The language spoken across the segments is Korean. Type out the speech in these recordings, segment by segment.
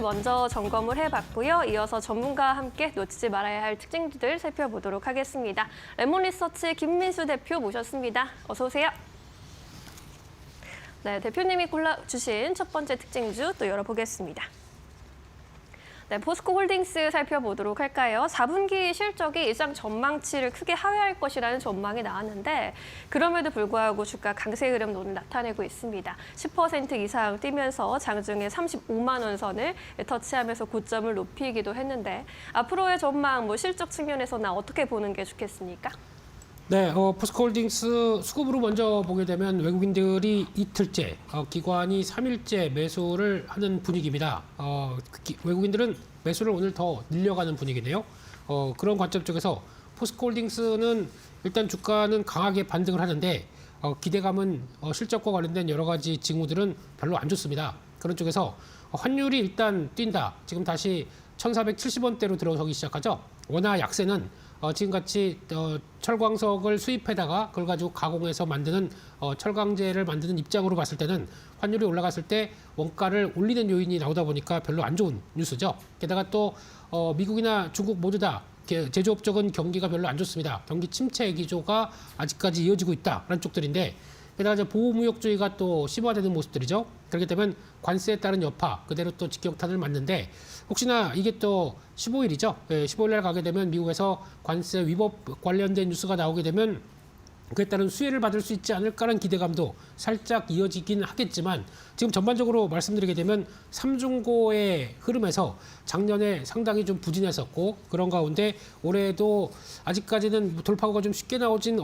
먼저 점검을 해봤고요. 이어서 전문가와 함께 놓치지 말아야 할 특징들 살펴보도록 하겠습니다. 레몬리서치 김민수 대표 모셨습니다. 어서 오세요. 네, 대표님이 골라주신 첫 번째 특징주 또 열어보겠습니다. 네, 포스코홀딩스 살펴보도록 할까요? 4분기 실적이 예상 전망치를 크게 하회할 것이라는 전망이 나왔는데 그럼에도 불구하고 주가 강세 흐름 오늘 나타내고 있습니다. 10% 이상 뛰면서 장중에 35만 원 선을 터치하면서 고점을 높이기도 했는데 앞으로의 전망, 실적 측면에서는 어떻게 보는 게 좋겠습니까? 네, 포스코홀딩스 수급으로 먼저 보게 되면 외국인들이 이틀째, 기관이 3일째 매수를 하는 분위기입니다. 외국인들은 매수를 오늘 더 늘려가는 분위기네요. 그런 관점 쪽에서 포스코홀딩스는 일단 주가는 강하게 반등을 하는데 기대감은 실적과 관련된 여러 가지 징후들은 별로 안 좋습니다. 그런 쪽에서 환율이 일단 뛴다. 지금 다시 1,470원대로 들어서기 시작하죠. 원화 약세는 지금같이 철광석을 수입해다가 그걸 가지고 가공해서 만드는 철강제를 만드는 입장으로 봤을 때는 환율이 올라갔을 때 원가를 올리는 요인이 나오다 보니까 별로 안 좋은 뉴스죠. 게다가 또 미국이나 중국 모두 다 제조업 쪽은 경기가 별로 안 좋습니다. 경기 침체 기조가 아직까지 이어지고 있다라는 쪽들인데 게다가 이제 보호무역주의가 또 심화되는 모습들이죠. 그렇기 때문에 관세에 따른 여파 그대로 또 직격탄을 맞는데 혹시나 이게 또 15일이죠. 15일 날 가게 되면 미국에서 관세 위법 관련된 뉴스가 나오게 되면 그에 따른 수혜를 받을 수 있지 않을까라는 기대감도 살짝 이어지긴 하겠지만 지금 전반적으로 말씀드리게 되면 삼중고의 흐름에서 작년에 상당히 좀 부진했었고 그런 가운데 올해도 아직까지는 돌파구가 좀 쉽게 나오진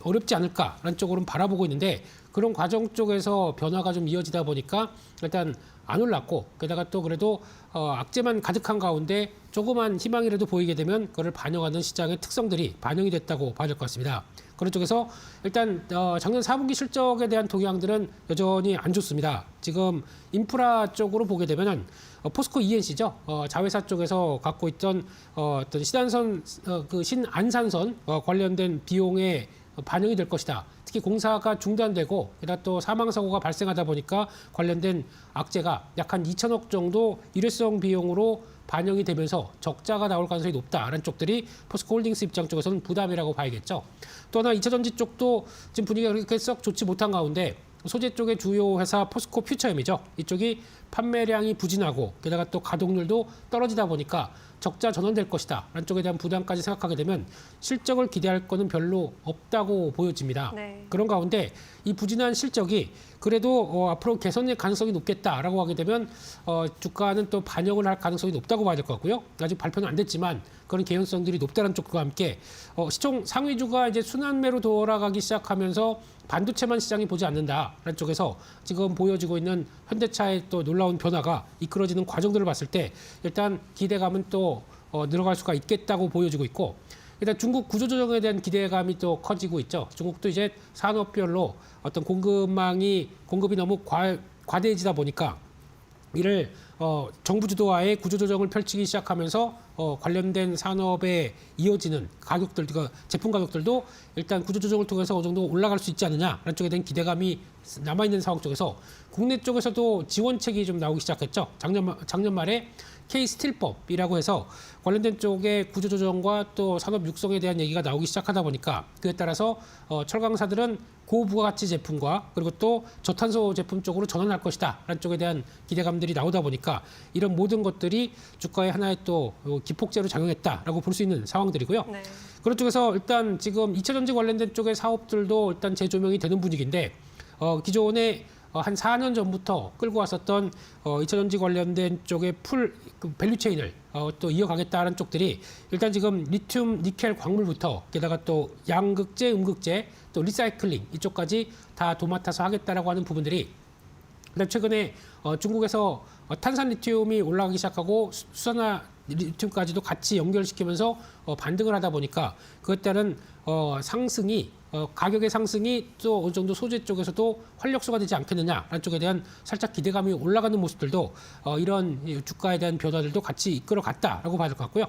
어렵지 않을까라는 쪽으로는 바라보고 있는데 그런 과정 쪽에서 변화가 좀 이어지다 보니까 일단 안 올랐고 게다가 또 그래도 악재만 가득한 가운데 조그만 희망이라도 보이게 되면 그걸 반영하는 시장의 특성들이 반영이 됐다고 봐야 될 것 같습니다. 그런 쪽에서 일단 작년 4분기 실적에 대한 동향들은 여전히 안 좋습니다. 지금 인프라 쪽으로 보게 되면은 포스코 ENC죠. 자회사 쪽에서 갖고 있던 어떤 신안산선 관련된 비용에 반영이 될 것이다. 특히 공사가 중단되고 게다가 또 사망사고가 발생하다 보니까 관련된 악재가 약 한 2천억 정도 일회성 비용으로 반영이 되면서 적자가 나올 가능성이 높다라는 쪽들이 포스코홀딩스 입장 쪽에서는 부담이라고 봐야겠죠. 또 하나 2차전지 쪽도 지금 분위기가 그렇게 썩 좋지 못한 가운데 소재 쪽의 주요 회사 포스코 퓨처엠이죠. 이쪽이 판매량이 부진하고 게다가 또 가동률도 떨어지다 보니까 적자 전환될 것이다 라는 쪽에 대한 부담까지 생각하게 되면 실적을 기대할 거는 별로 없다고 보여집니다. 네. 그런 가운데 이 부진한 실적이 그래도 앞으로 개선의 가능성이 높겠다라고 하게 되면 주가는 또 반영을 할 가능성이 높다고 봐야 될 것 같고요. 아직 발표는 안 됐지만 그런 개연성들이 높다는 쪽과 함께 시총 상위주가 이제 순환매로 돌아가기 시작하면서 반도체만 시장이 보지 않는다라는 쪽에서 지금 보여지고 있는 현대차의 또 놀라운 변화가 이끌어지는 과정들을 봤을 때 일단 기대감은 또 늘어갈 수가 있겠다고 보여지고 있고 일단 중국 구조조정에 대한 기대감이 또 커지고 있죠. 중국도 이제 산업별로 어떤 공급이 너무 과대해지다 보니까 이를 정부 주도하에 구조조정을 펼치기 시작하면서 관련된 산업에 이어지는 가격들, 그러니까 제품 가격들도 일단 구조조정을 통해서 어느 정도 올라갈 수 있지 않느냐라는 쪽에 대한 기대감이 남아있는 상황 쪽에서 국내 쪽에서도 지원책이 좀 나오기 시작했죠. 작년 말에 K스틸법이라고 해서 관련된 쪽의 구조조정과 또 산업 육성에 대한 얘기가 나오기 시작하다 보니까 그에 따라서 철강사들은 고부가가치 제품과 그리고 또 저탄소 제품 쪽으로 전환할 것이다 라는 쪽에 대한 기대감들이 나오다 보니까 이런 모든 것들이 주가의 하나의 또 기폭제로 작용했다라고 볼 수 있는 상황들이고요. 네. 그런 쪽에서 일단 지금 2차전지 관련된 쪽의 사업들도 일단 재조명이 되는 분위기인데 기존에 한 4년 전부터 끌고 왔었던 2차전지 관련된 쪽의 그 밸류체인을 또 이어가겠다는 쪽들이 일단 지금 리튬, 니켈 광물부터 게다가 또 양극재, 음극재, 또 리사이클링 이쪽까지 다 도맡아서 하겠다라고 하는 부분들이 그다음 최근에 중국에서 탄산 리튬이 올라가기 시작하고 수산화 리튬까지도 같이 연결시키면서 반등을 하다 보니까 그에 따른 상승이 가격의 상승이 또 어느 정도 소재 쪽에서도 활력소가 되지 않겠느냐라는 쪽에 대한 살짝 기대감이 올라가는 모습들도 이런 주가에 대한 변화들도 같이 이끌어갔다라고 봐야 될 것 같고요.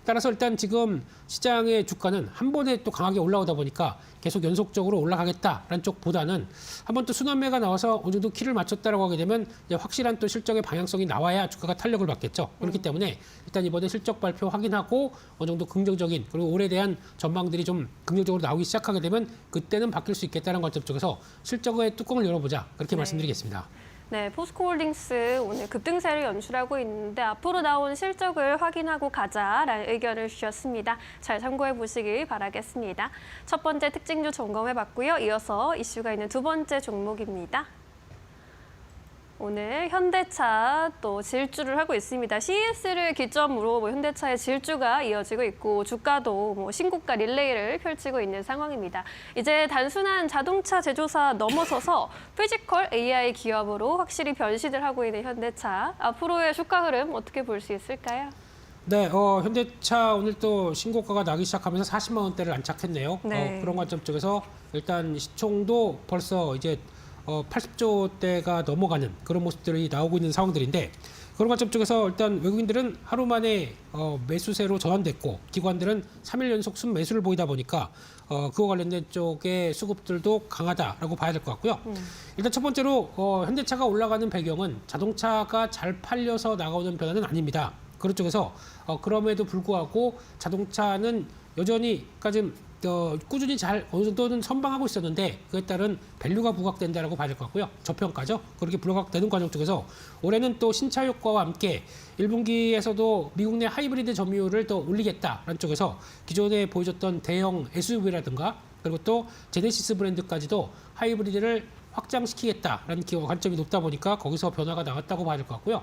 따라서 일단 지금 시장의 주가는 한 번에 또 강하게 올라오다 보니까 계속 연속적으로 올라가겠다라는 쪽보다는 한번 또 순환매가 나와서 어느 정도 키를 맞췄다라고 하게 되면 이제 확실한 또 실적의 방향성이 나와야 주가가 탄력을 받겠죠. 그렇기 때문에 일단 이번에 실적 발표 확인하고 어느 정도 긍정적인 그리고 올해에 대한 전망들이 좀 긍정적으로 나오기 시작하게 되면 그때는 바뀔 수 있겠다는 관점 쪽에서 실적의 뚜껑을 열어보자 그렇게 말씀드리겠습니다. 네, 포스코홀딩스 오늘 급등세를 연출하고 있는데 앞으로 나온 실적을 확인하고 가자라는 의견을 주셨습니다. 잘 참고해 보시길 바라겠습니다. 첫 번째 특징주 점검해 봤고요. 이어서 이슈가 있는 두 번째 종목입니다. 오늘 현대차 또 질주를 하고 있습니다. CES를 기점으로 현대차의 질주가 이어지고 있고 주가도 신고가 릴레이를 펼치고 있는 상황입니다. 이제 단순한 자동차 제조사 넘어서서 피지컬 AI 기업으로 확실히 변신을 하고 있는 현대차. 앞으로의 주가 흐름 어떻게 볼 수 있을까요? 네, 현대차 오늘 또 신고가가 나기 시작하면서 40만 원대를 안착했네요. 네. 그런 관점 쪽에서 일단 시총도 벌써 이제 80조대가 넘어가는 그런 모습들이 나오고 있는 상황들인데 그런 관점 쪽에서 일단 외국인들은 하루 만에 매수세로 전환됐고 기관들은 3일 연속 순매수를 보이다 보니까 그와 관련된 쪽의 수급들도 강하다라고 봐야 될 것 같고요. 일단 첫 번째로 현대차가 올라가는 배경은 자동차가 잘 팔려서 나가오는 변화는 아닙니다. 그런 쪽에서 그럼에도 불구하고 자동차는 여전히까지 꾸준히 잘 어느 정도는 선방하고 있었는데 그에 따른 밸류가 부각된다라고 봐야 될 것 같고요. 저평가죠. 그렇게 부각되는 과정 쪽에서 올해는 또 신차 효과와 함께 1분기에서도 미국 내 하이브리드 점유율을 더 올리겠다라는 쪽에서 기존에 보여줬던 대형 SUV라든가 그리고 또 제네시스 브랜드까지도 하이브리드를 확장시키겠다라는 관점이 높다 보니까 거기서 변화가 나왔다고 봐야 될 것 같고요.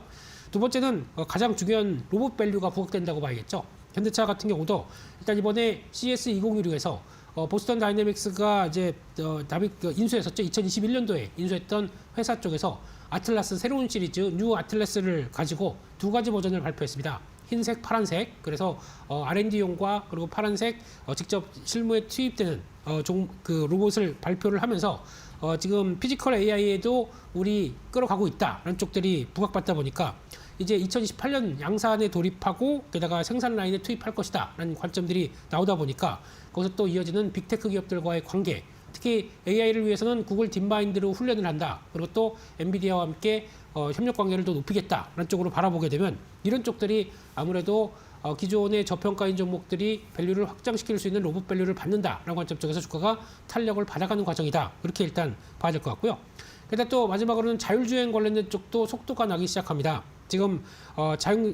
두 번째는 가장 중요한 로봇 밸류가 부각된다고 봐야겠죠. 현대차 같은 경우도 일단 이번에 CS 2016에서 보스턴 다이내믹스가 이제 인수했었죠. 2021년도에 인수했던 회사 쪽에서 아틀라스 새로운 시리즈 뉴 아틀라스를 가지고 두 가지 버전을 발표했습니다. 흰색, 파란색. 그래서 R&D용과 그리고 파란색 직접 실무에 투입되는 그 로봇을 발표를 하면서 지금 피지컬 AI에도 우리 끌어가고 있다라는 쪽들이 부각받다 보니까 이제 2028년 양산에 돌입하고 게다가 생산 라인에 투입할 것이다라는 관점들이 나오다 보니까 거기서 또 이어지는 빅테크 기업들과의 관계, 특히 AI를 위해서는 구글 딥마인드로 훈련을 한다. 그리고 또 엔비디아와 함께 협력 관계를 더 높이겠다라는 쪽으로 바라보게 되면 이런 쪽들이 아무래도 기존의 저평가인 종목들이 밸류를 확장시킬 수 있는 로봇 밸류를 받는다라는 관점 쪽에서 주가가 탄력을 받아가는 과정이다. 그렇게 일단 봐야 될 것 같고요. 게다가 또 마지막으로는 자율주행 관련된 쪽도 속도가 나기 시작합니다. 지금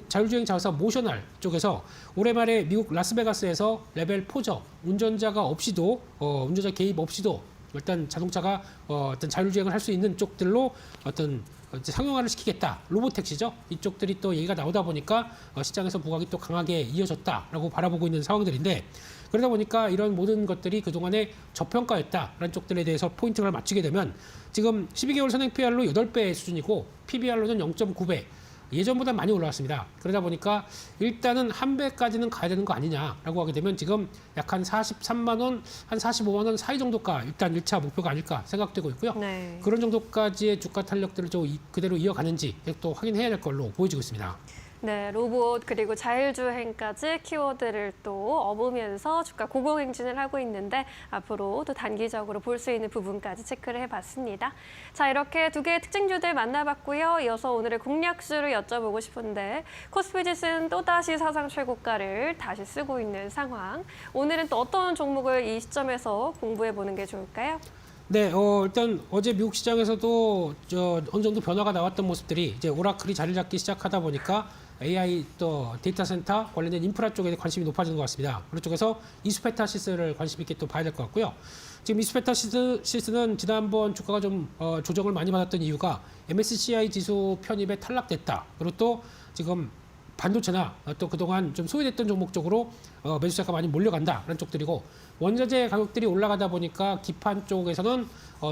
자율주행 자동차 모셔널 쪽에서 올해 말에 미국 라스베가스에서 레벨 4죠. 운전자가 없이도 운전자 개입 없이도 일단 자동차가 어떤 자율주행을 할 수 있는 쪽들로 어떤 상용화를 시키겠다. 로보택시죠. 이쪽들이 또 얘기가 나오다 보니까 시장에서 부각이 또 강하게 이어졌다라고 바라보고 있는 상황들인데 그러다 보니까 이런 모든 것들이 그동안에 저평가였다라는 쪽들에 대해서 포인트를 맞추게 되면 지금 12개월 선행 PR로 8배 수준이고 PBR로는 0.9배. 예전보다 많이 올라왔습니다. 그러다 보니까 일단은 한 배까지는 가야 되는 거 아니냐라고 하게 되면 지금 약 한 43만 원, 한 45만 원 사이 정도가 일단 1차 목표가 아닐까 생각되고 있고요. 네. 그런 정도까지의 주가 탄력들을 좀 그대로 이어가는지 또 확인해야 될 걸로 보여지고 있습니다. 네, 로봇 그리고 자율주행까지 키워드를 또 업으면서 주가 고공행진을 하고 있는데 앞으로 또 단기적으로 볼 수 있는 부분까지 체크를 해봤습니다. 자, 이렇게 두 개의 특징주들 만나봤고요. 이어서 오늘의 공략수를 여쭤보고 싶은데 코스피 지수는 또다시 사상 최고가를 다시 쓰고 있는 상황. 오늘은 또 어떤 종목을 이 시점에서 공부해보는 게 좋을까요? 네, 일단 어제 미국 시장에서도 어느 정도 변화가 나왔던 모습들이 이제 오라클이 자리를 잡기 시작하다 보니까 AI 또 데이터 센터 관련된 인프라 쪽에 관심이 높아지는 것 같습니다. 그런 쪽에서 이수페타시스를 관심 있게 또 봐야 될 것 같고요. 지금 이수페타시스는 지난번 주가가 좀 조정을 많이 받았던 이유가 MSCI 지수 편입에 탈락됐다. 그리고 또 지금 반도체나 또 그동안 좀 소외됐던 종목 쪽으로 매수세가 많이 몰려간다라는 쪽들이고 원자재 가격들이 올라가다 보니까 기판 쪽에서는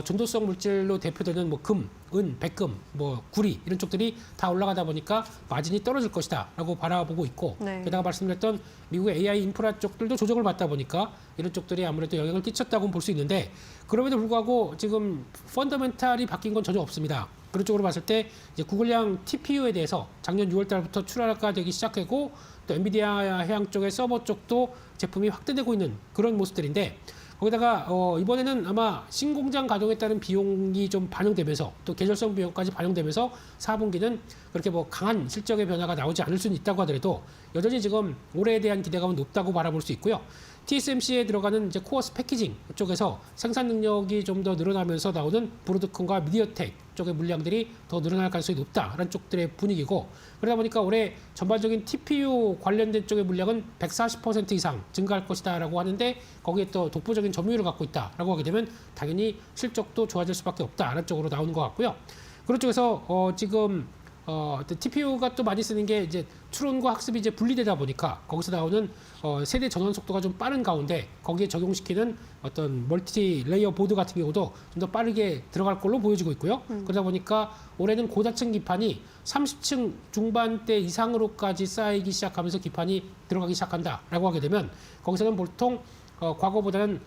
전도성 물질로 대표되는 뭐 금, 은, 백금, 뭐 구리 이런 쪽들이 다 올라가다 보니까 마진이 떨어질 것이다라고 바라보고 있고 네. 게다가 말씀드렸던 미국의 AI 인프라 쪽들도 조정을 받다 보니까 이런 쪽들이 아무래도 영향을 끼쳤다고 볼 수 있는데 그럼에도 불구하고 지금 펀더멘탈이 바뀐 건 전혀 없습니다. 그런 쪽으로 봤을 때 이제 구글량 TPU에 대해서 작년 6월 달부터 출하가 되기 시작하고 또 엔비디아 해양 쪽의 서버 쪽도 제품이 확대되고 있는 그런 모습들인데 거기다가 이번에는 아마 신공장 가동에 따른 비용이 좀 반영되면서 또 계절성 비용까지 반영되면서 4분기는 그렇게 뭐 강한 실적의 변화가 나오지 않을 수는 있다고 하더라도 여전히 지금 올해에 대한 기대감은 높다고 바라볼 수 있고요. TSMC에 들어가는 이제 코어스 패키징 쪽에서 생산 능력이 좀 더 늘어나면서 나오는 브로드컴과 미디어텍 쪽의 물량들이 더 늘어날 가능성이 높다라는 쪽들의 분위기고 그러다 보니까 올해 전반적인 TPU 관련된 쪽의 물량은 140% 이상 증가할 것이다라고 하는데 거기에 또 독보적인 점유율을 갖고 있다라고 하게 되면 당연히 실적도 좋아질 수밖에 없다라는 쪽으로 나오는 것 같고요. 그런 쪽에서 지금 TPU가 또 많이 쓰는 게 이제 추론과 학습이 이제 분리되다 보니까 거기서 나오는 세대 전환 속도가 좀 빠른 가운데 거기에 적용시키는 어떤 멀티 레이어 보드 같은 경우도 좀 더 빠르게 들어갈 걸로 보여지고 있고요. 그러다 보니까 올해는 고다층 기판이 30층 중반대 이상으로까지 쌓이기 시작하면서 기판이 들어가기 시작한다라고 하게 되면 거기서는 보통 과거보다는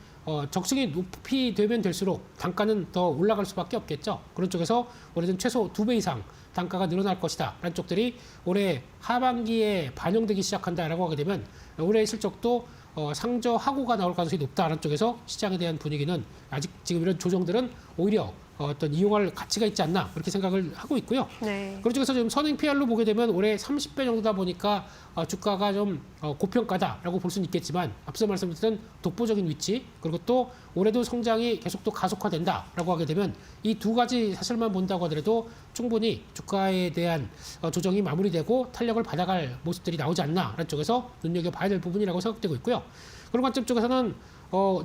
적층이 높이 되면 될수록 단가는 더 올라갈 수밖에 없겠죠. 그런 쪽에서 올해는 최소 2배 이상 단가가 늘어날 것이다 라는 쪽들이 올해 하반기에 반영되기 시작한다라고 하게 되면 올해 실적도 상저하고가 나올 가능성이 높다라는 쪽에서 시장에 대한 분위기는 아직 지금 이런 조정들은 오히려 어떤 이용할 가치가 있지 않나 그렇게 생각을 하고 있고요. 네. 그런 쪽에서 지금 선행 PR로 보게 되면 올해 30배 정도다 보니까 주가가 좀 고평가다라고 볼 수는 있겠지만 앞서 말씀드렸던 독보적인 위치 그리고 또 올해도 성장이 계속 또 가속화된다라고 하게 되면 이 두 가지 사실만 본다고 하더라도 충분히 주가에 대한 조정이 마무리되고 탄력을 받아갈 모습들이 나오지 않나라는 쪽에서 눈여겨봐야 될 부분이라고 생각되고 있고요. 그런 관점 쪽에서는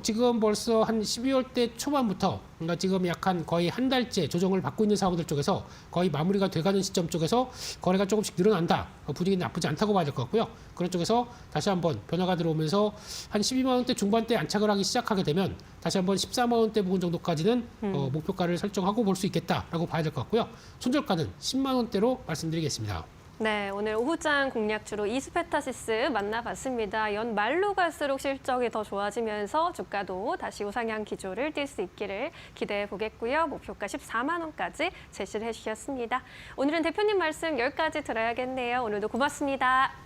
지금 벌써 한 12월 대 초반부터 그러니까 지금 약간 거의 한 달째 조정을 받고 있는 상황들 쪽에서 거의 마무리가 돼가는 시점 쪽에서 거래가 조금씩 늘어난다. 분위기는 나쁘지 않다고 봐야 될 것 같고요. 그런 쪽에서 다시 한번 변화가 들어오면서 한 12만 원대 중반대 안착을 하기 시작하게 되면 다시 한번 14만 원대 부분 정도까지는 목표가를 설정하고 볼 수 있겠다라고 봐야 될 것 같고요. 손절가는 10만 원대로 말씀드리겠습니다. 네, 오늘 오후장 공략주로 이스페타시스 만나봤습니다. 연말로 갈수록 실적이 더 좋아지면서 주가도 다시 우상향 기조를 띌 수 있기를 기대해 보겠고요. 목표가 14만 원까지 제시를 해주셨습니다. 오늘은 대표님 말씀 10가지 들어야겠네요. 오늘도 고맙습니다.